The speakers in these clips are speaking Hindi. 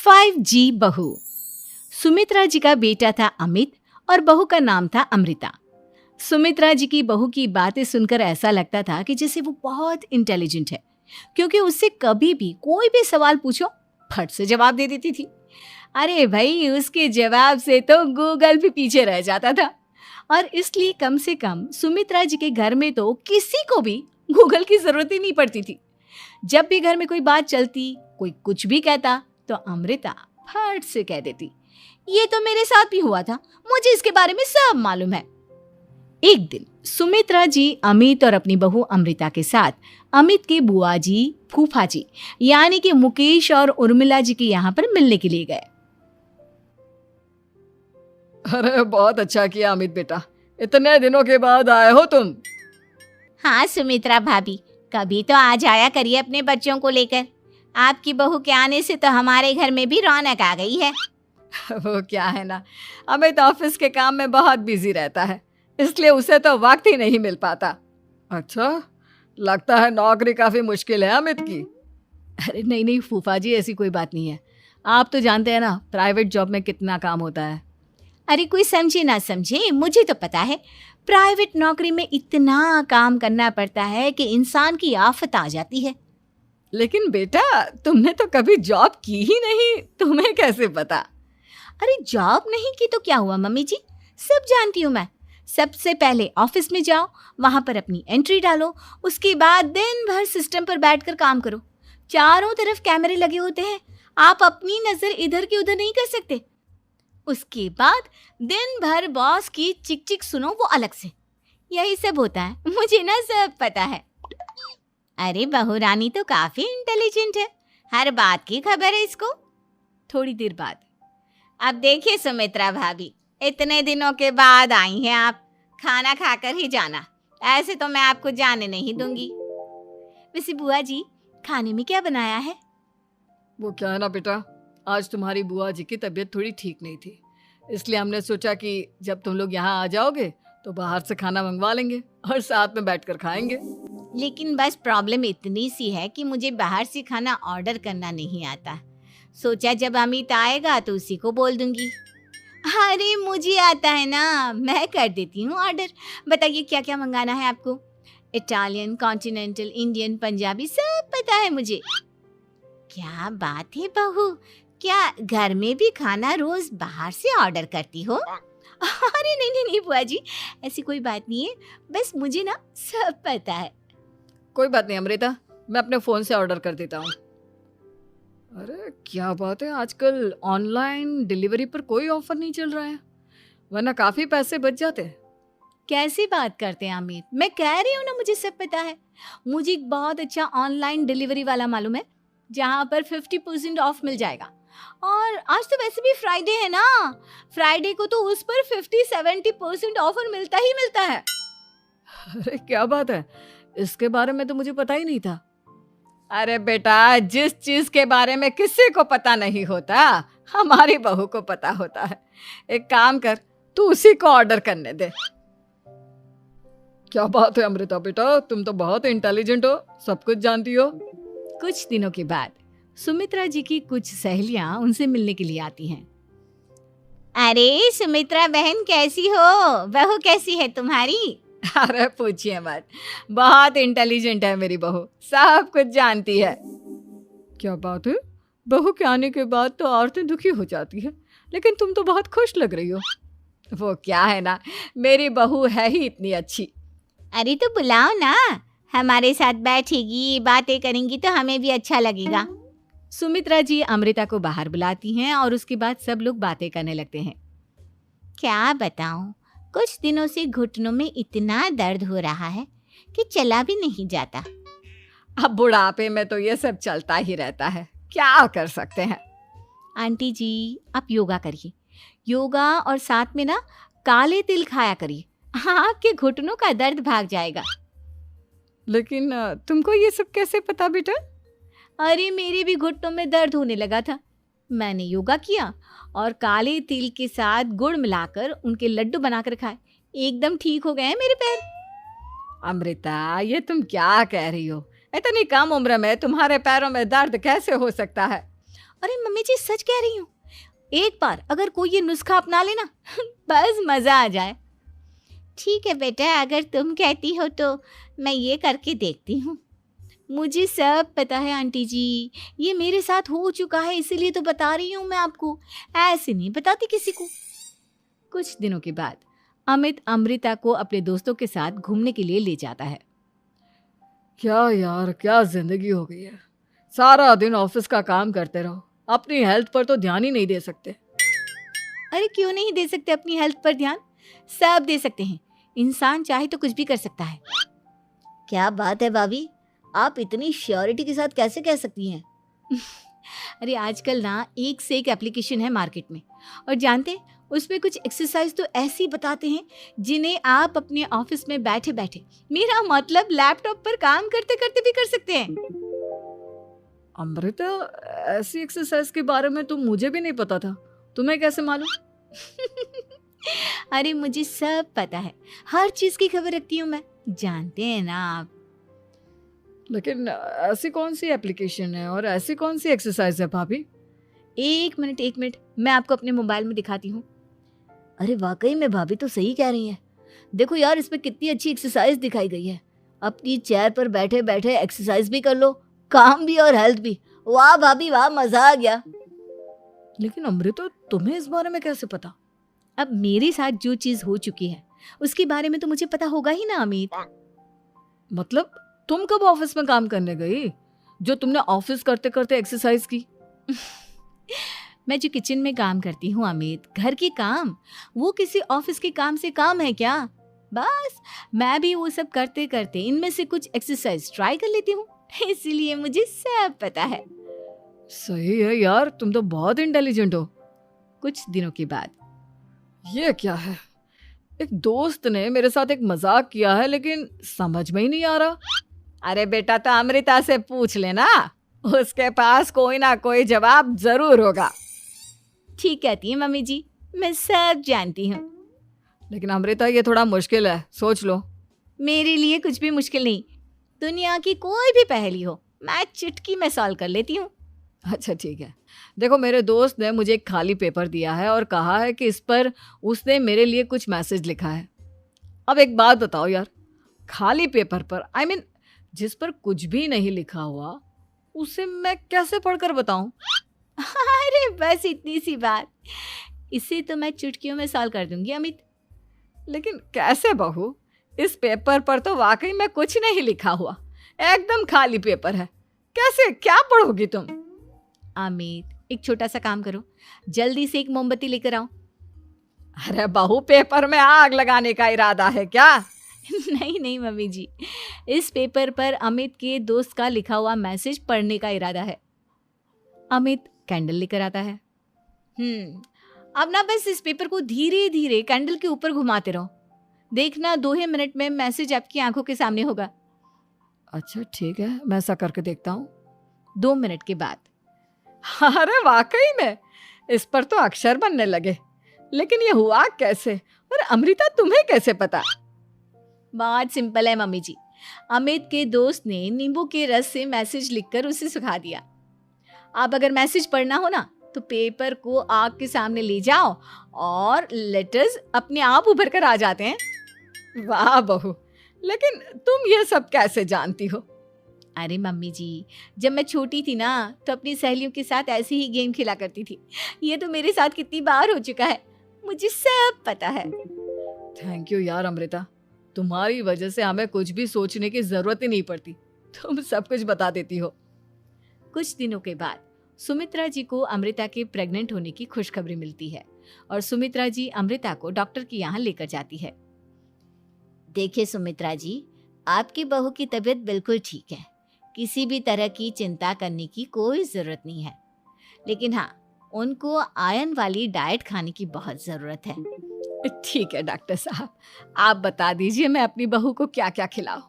5G बहू। सुमित्रा जी का बेटा था अमित और बहू का नाम था अमृता। सुमित्रा जी की बहू की बातें सुनकर ऐसा लगता था कि जैसे वो बहुत इंटेलिजेंट है, क्योंकि उससे कभी भी कोई भी सवाल पूछो फट से जवाब दे देती थी। अरे भाई, उसके जवाब से तो गूगल भी पीछे रह जाता था। और इसलिए कम से कम सुमित्रा जी के घर में तो किसी को भी गूगल की जरूरत ही नहीं पड़ती थी। जब भी घर में कोई बात चलती, कोई कुछ भी कहता, तो अमृता फट से कह देती, ये तो मेरे साथ भी हुआ था, मुझे इसके बारे में सब मालूम है। एक दिन सुमित्रा जी अमित और अपनी बहू अमृता के साथ अमित के बुआ जी, फूफा जी यानी कि मुकेश और उर्मिला जी के यहाँ पर मिलने के लिए गए। अरे बहुत अच्छा किया अमित बेटा, इतने दिनों के बाद आए हो तुम। हाँ सुमित्रा भाभी, कभी तो आ जाया करिए अपने बच्चों को लेकर। आपकी बहू के आने से तो हमारे घर में भी रौनक आ गई है। वो क्या है ना, अमित ऑफिस के काम में बहुत बिजी रहता है, इसलिए उसे तो वक्त ही नहीं मिल पाता। अच्छा, लगता है नौकरी काफी मुश्किल है अमित की। अरे नहीं फूफा जी, ऐसी कोई बात नहीं है। आप तो जानते हैं ना प्राइवेट जॉब में कितना काम होता है। अरे कोई समझे ना समझे, मुझे तो पता है प्राइवेट नौकरी में इतना काम करना पड़ता है कि इंसान की आफत आ जाती है। लेकिन बेटा, तुमने तो कभी जॉब की ही नहीं, तुम्हें कैसे पता? अरे जॉब नहीं की तो क्या हुआ मम्मी जी, सब जानती हूँ मैं। सबसे पहले ऑफिस में जाओ, वहां पर अपनी एंट्री डालो, उसके बाद दिन भर सिस्टम पर बैठकर काम करो। चारों तरफ कैमरे लगे होते हैं, आप अपनी नजर इधर की उधर नहीं कर सकते। उसके बाद दिन भर बॉस की चिक चिक सुनो, वो अलग से। यही सब होता है, मुझे ना सब पता है। अरे बहू रानी तो काफी इंटेलिजेंट है, हर बात की खबर है इसको। थोड़ी देर बाद, अब देखिए सुमित्रा भाभी, इतने दिनों के बाद आई हैं आप, खाना खाकर ही जाना, ऐसे तो मैं आपको जाने नहीं दूंगी। वैसे बुआ जी, खाने में क्या बनाया है? वो क्या है ना बेटा, आज तुम्हारी बुआ जी की तबीयत थोड़ी ठीक नहीं थी, इसलिए हमने सोचा कि जब तुम लोग यहाँ आ जाओगे तो बाहर से खाना मंगवा लेंगे और साथ में बैठकर खाएंगे। लेकिन बस प्रॉब्लम इतनी सी है कि मुझे बाहर से खाना ऑर्डर करना नहीं आता। सोचा जब अमित आएगा तो उसी को बोल दूंगी। अरे मुझे आता है ना, मैं कर देती हूँ ऑर्डर। बताइए क्या क्या मंगाना है आपको? इटालियन, कॉन्टिनेंटल, इंडियन, पंजाबी, सब पता है मुझे। क्या बात है बहू, क्या घर में भी खाना रोज बाहर से ऑर्डर करती हो? अरे नहीं बुआ जी, ऐसी कोई बात नहीं है, बस मुझे ना सब पता है। कोई बात नहीं अमृता, मैं अपने फोन से ऑर्डर कर देता हूँ। अरे क्या बात है, आजकल ऑनलाइन डिलीवरी पर कोई ऑफर नहीं चल रहा है, वरना काफी पैसे बच जाते हैं। कैसी बात करते हैं अमित, मैं कह रही हूँ ना मुझे सब पता है। मुझे एक बहुत अच्छा ऑनलाइन डिलीवरी वाला मालूम है, जहाँ पर 50% ऑफ मिल जाएगा। और आज तो वैसे भी फ्राइडे है ना, फ्राइडे को तो उस पर 50-70% ऑफर मिलता ही मिलता है। अरे क्या बात है, इसके बारे में तो मुझे पता ही नहीं था। अरे बेटा, जिस चीज के बारे में किसी को पता नहीं होता, हमारी बहू को पता होता है। एक काम कर, तू उसी को ऑर्डर करने दे। क्या बात है अमृता बेटा, तुम तो बहुत इंटेलिजेंट हो, सब कुछ जानती हो। कुछ दिनों के बाद सुमित्रा जी की कुछ सहेलियां उनसे मिलने के लिए आती हैं। अरे सुमित्रा बहन कैसी हो, बहू कैसी है तुम्हारी? अरे पूछिए मत, बहुत इंटेलिजेंट है मेरी बहू, सब कुछ जानती है। क्या बात है, बहू के आने के बाद तो औरतें दुखी हो जाती है, लेकिन तुम तो बहुत खुश लग रही हो। वो क्या है ना, मेरी बहू है ही इतनी अच्छी। अरे तो बुलाओ ना, हमारे साथ बैठेगी, बातें करेंगी तो हमें भी अच्छा लगेगा। सुमित्रा जी अमृता को बाहर बुलाती हैं और उसके बाद सब लोग बातें करने लगते हैं। क्या बताऊं, कुछ दिनों से घुटनों में इतना दर्द हो रहा है कि चला भी नहीं जाता। अब बुढ़ापे में तो ये सब चलता ही रहता है, क्या कर सकते हैं। आंटी जी, आप योगा करिए, योगा और साथ में ना काले तिल खाया करिए, आपके घुटनों का दर्द भाग जाएगा। लेकिन तुमको ये सब कैसे पता बेटा? अरे मेरे भी घुटनों में दर्द होने लगा था, मैंने योगा किया और काले तिल के साथ गुड़ मिलाकर उनके लड्डू बनाकर खाए, एकदम ठीक हो गए हैं मेरे पैर। अमृता, ये तुम क्या कह रही हो? इतनी कम उम्र में तुम्हारे पैरों में दर्द कैसे हो सकता है? अरे मम्मी जी सच कह रही हूँ, एक बार अगर कोई ये नुस्खा अपना लेना बस मज़ा आ जाए। ठीक है बेटा, अगर तुम कहती हो तो मैं ये करके देखती हूँ। मुझे सब पता है आंटी जी, ये मेरे साथ हो चुका है, इसीलिए तो बता रही हूँ मैं आपको, ऐसे नहीं बताती किसी को। कुछ दिनों के बाद अमित अमृता को अपने दोस्तों के साथ घूमने के लिए ले जाता है। क्या यार, क्या जिंदगी हो गई है। सारा दिन ऑफिस का काम करते रहो, अपनी हेल्थ पर तो ध्यान ही नहीं दे सकते। अरे क्यों नहीं दे सकते अपनी हेल्थ पर ध्यान? सब दे सकते हैं, इंसान चाहे तो कुछ भी कर सकता है। क्या बात है भाभी, आप इतनी श्योरिटी के साथ कैसे कह सकती हैं? अरे आजकल ना एक से एक एप्लीकेशन है मार्केट में, और जानते हैं उसमें कुछ एक्सरसाइज तो ऐसी बताते हैं जिन्हें आप अपने ऑफिस में बैठे बैठे, मेरा मतलब लैपटॉप पर काम करते करते भी कर सकते हैं। अमृता, ऐसी एक्सरसाइज के बारे में तो मुझे भी नहीं पता था, तुम्हें कैसे मालूम? अरे मुझे सब पता है, हर चीज की खबर रखती हूँ मैं, जानते हैं ना आप। लेकिन ऐसी कौन सी एप्लीकेशन है और ऐसी कौन सी एक्सरसाइज है भाभी? एक मिनट, मैं आपको अपने मोबाइल में दिखाती हूँ। अरे वाकई में भाभी तो सही कह रही हैं। देखो यार, इसमें कितनी अच्छी एक्सरसाइज दिखाई गई है। अपनी चेयर पर बैठे बैठे एक्सरसाइज भी कर लो, काम भी और हेल्थ भी। वाह भाभी वाह, मजा आ गया। लेकिन अमृता, तुम्हें इस बारे में कैसे पता? अब मेरे साथ जो चीज हो चुकी है उसके बारे में तो मुझे पता होगा ही ना अमित। मतलब तुम कब ऑफिस में काम करने गई जो तुमने ऑफिस करते करते एक्सरसाइज की? मैं जो किचन में काम करती हूँ अमित, घर के काम, वो किसी ऑफिस के काम से काम है क्या? बस मैं भी वो सब करते करते इनमें से कुछ एक्सरसाइज ट्राई कर लेती हूँ, इसीलिए मुझे सब पता है। सही है यार, तुम तो बहुत इंटेलिजेंट हो। कुछ दिनों के बाद ये क्या है, एक दोस्त ने मेरे साथ एक मजाक किया है लेकिन समझ में ही नहीं आ रहा। अरे बेटा, तो अमृता से पूछ लेना, उसके पास कोई ना कोई जवाब जरूर होगा। ठीक कहती है मम्मी जी, मैं सब जानती हूँ। लेकिन अमृता, ये थोड़ा मुश्किल है, सोच लो। मेरे लिए कुछ भी मुश्किल नहीं, दुनिया की कोई भी पहेली हो मैं चुटकी में सॉल्व कर लेती हूँ। अच्छा ठीक है, देखो मेरे दोस्त ने मुझे एक खाली पेपर दिया है और कहा है कि इस पर उसने मेरे लिए कुछ मैसेज लिखा है। अब एक बात बताओ यार, खाली पेपर पर, आई मीन जिस पर कुछ भी नहीं लिखा हुआ, उसे मैं कैसे पढ़कर बताऊं? अरे बस इतनी सी बात, इसे तो मैं चुटकियों में सॉल्व कर दूंगी अमित। लेकिन कैसे बहू, इस पेपर पर तो वाकई में कुछ नहीं लिखा हुआ, एकदम खाली पेपर है, कैसे, क्या पढ़ोगी तुम? अमित, एक छोटा सा काम करो, जल्दी से एक मोमबत्ती लेकर आओ। अरे बहू, पेपर में आग लगाने का इरादा है क्या? नहीं मम्मी जी, इस पेपर पर अमित के दोस्त का लिखा हुआ मैसेज पढ़ने का इरादा है। अमित कैंडल लेकर आता है। अब ना बस इस पेपर को धीरे धीरे कैंडल के ऊपर घुमाते रहो, देखना 2 ही मिनट में मैसेज आपकी आंखों के सामने होगा। अच्छा ठीक है, मैं ऐसा करके देखता हूँ। 2 मिनट के बाद, अरे वाकई में इस पर तो अक्षर बनने लगे, लेकिन ये हुआ कैसे? और अमृता, तुम्हें कैसे पता? बहुत सिंपल है मम्मी जी, अमित के दोस्त ने नींबू के रस से मैसेज लिखकर उसे सुखा दिया। अब अगर मैसेज पढ़ना हो ना तो पेपर को आग के सामने ले जाओ और लेटर्स अपने आप उभर कर आ जाते हैं। वाह बहू, लेकिन तुम ये सब कैसे जानती हो? अरे मम्मी जी, जब मैं छोटी थी ना तो अपनी सहेलियों के साथ ऐसे ही गेम खेला करती थी। ये तो मेरे साथ कितनी बार हो चुका है, मुझे सब पता है। थैंक यू यार अमृता, तुम्हारी वजह से हमें कुछ भी सोचने की जरूरत ही नहीं पड़ती, तुम सब कुछ बता देती हो। कुछ दिनों के बाद सुमित्रा जी को अमृता के प्रेग्नेंट होने की खुशखबरी मिलती है और सुमित्रा जी अमृता को डॉक्टर के यहाँ लेकर जाती है। देखिए सुमित्रा जी, आपकी बहू की तबीयत बिल्कुल ठीक है, किसी भी तरह की चिंता करने की कोई ज़रूरत नहीं है। लेकिन हाँ, उनको आयरन वाली डाइट खाने की बहुत ज़रूरत है। ठीक है डॉक्टर साहब, आप बता दीजिए मैं अपनी बहू को क्या क्या खिलाऊं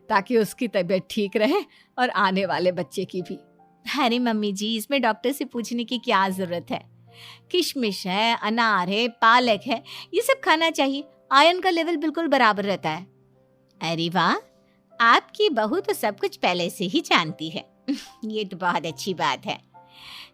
ताकि उसकी तबीयत ठीक रहे और आने वाले बच्चे की भी। अरे मम्मी जी, इसमें डॉक्टर से पूछने की क्या ज़रूरत है, किशमिश है, अनार है, पालक है, ये सब खाना चाहिए, आयरन का लेवल बिल्कुल बराबर रहता है। अरे वाह, आपकी बहू तो सब कुछ पहले से ही जानती है। ये तो बहुत अच्छी बात है।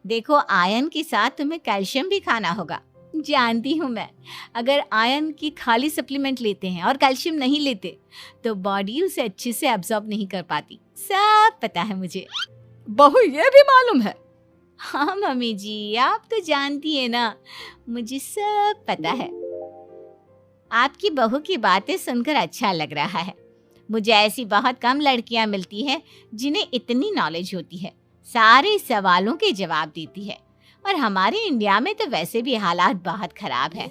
देखो, आयरन के साथ तुम्हें कैल्शियम भी खाना होगा। जानती हूँ मैं, अगर आयरन की खाली सप्लीमेंट लेते हैं और कैल्शियम नहीं लेते तो बॉडी उसे अच्छे से एब्जॉर्ब नहीं कर पाती। सब पता है मुझे। बहू ये भी मालूम है? हाँ मम्मी जी, आप तो जानती है ना, मुझे सब पता है। आपकी बहू की बातें सुनकर अच्छा लग रहा है। मुझे ऐसी बहुत कम लड़कियां मिलती हैं जिन्हें इतनी नॉलेज होती है, सारे सवालों के जवाब देती है। और हमारे इंडिया में तो वैसे भी हालात बहुत खराब है।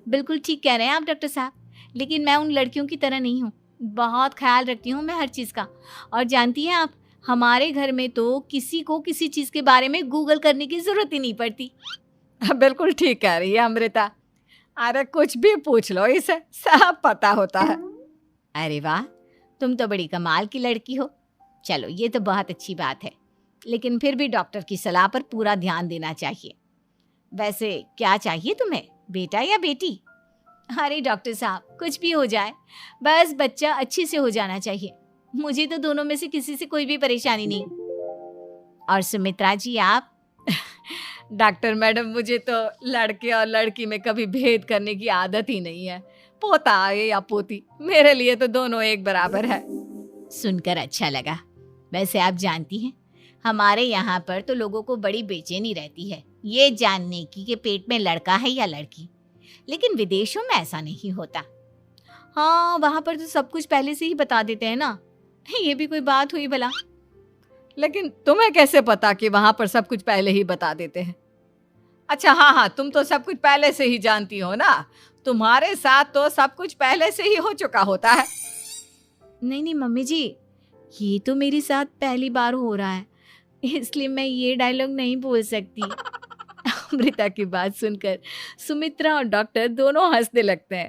बिल्कुल ठीक कह रहे हैं आप डॉक्टर साहब, लेकिन मैं उन लड़कियों की तरह नहीं हूँ। बहुत ख्याल रखती हूँ मैं हर चीज़ का। और जानती हैं आप, हमारे घर में तो किसी को किसी चीज़ के बारे में गूगल करने की ज़रूरत ही नहीं पड़ती। बिल्कुल ठीक कह रही है अमृता। अरे कुछ भी पूछ लो इसे, सब पता होता है। अरे वाह, तुम तो बड़ी कमाल की लड़की हो। चलो, ये तो बहुत अच्छी बात है, लेकिन फिर भी डॉक्टर की सलाह पर पूरा ध्यान देना चाहिए। वैसे क्या चाहिए तुम्हें, बेटा या बेटी? अरे डॉक्टर साहब, कुछ भी हो जाए, बस बच्चा अच्छे से हो जाना चाहिए। मुझे तो दोनों में से किसी से कोई भी परेशानी नहीं। और सुमित्रा जी, आप? डॉक्टर मैडम, मुझे तो लड़के और लड़की में कभी भेद करने की आदत ही नहीं है। पोता आए या पोती, मेरे लिए तो दोनों एक बराबर है। सुनकर अच्छा लगा। वैसे आप जानती हैं, हमारे यहाँ पर तो लोगों को बड़ी बेचैनी रहती है ये जानने की कि पेट में लड़का है या लड़की, लेकिन विदेशों में ऐसा नहीं होता। हाँ, वहाँ पर तो सब कुछ पहले से ही बता देते हैं ना। ये भी कोई बात हुई भला? लेकिन तुम्हें कैसे पता कि वहां पर सब कुछ पहले ही बता देते हैं? अच्छा हाँ, तुम तो सब कुछ पहले से ही जानती हो ना। तुम्हारे साथ तो सब कुछ पहले से ही हो चुका होता है। नहीं मम्मी जी, ये तो मेरे साथ पहली बार हो रहा है, इसलिए मैं ये डायलॉग नहीं बोल सकती। अमृता की बात सुनकर सुमित्रा और डॉक्टर दोनों हंसने लगते हैं।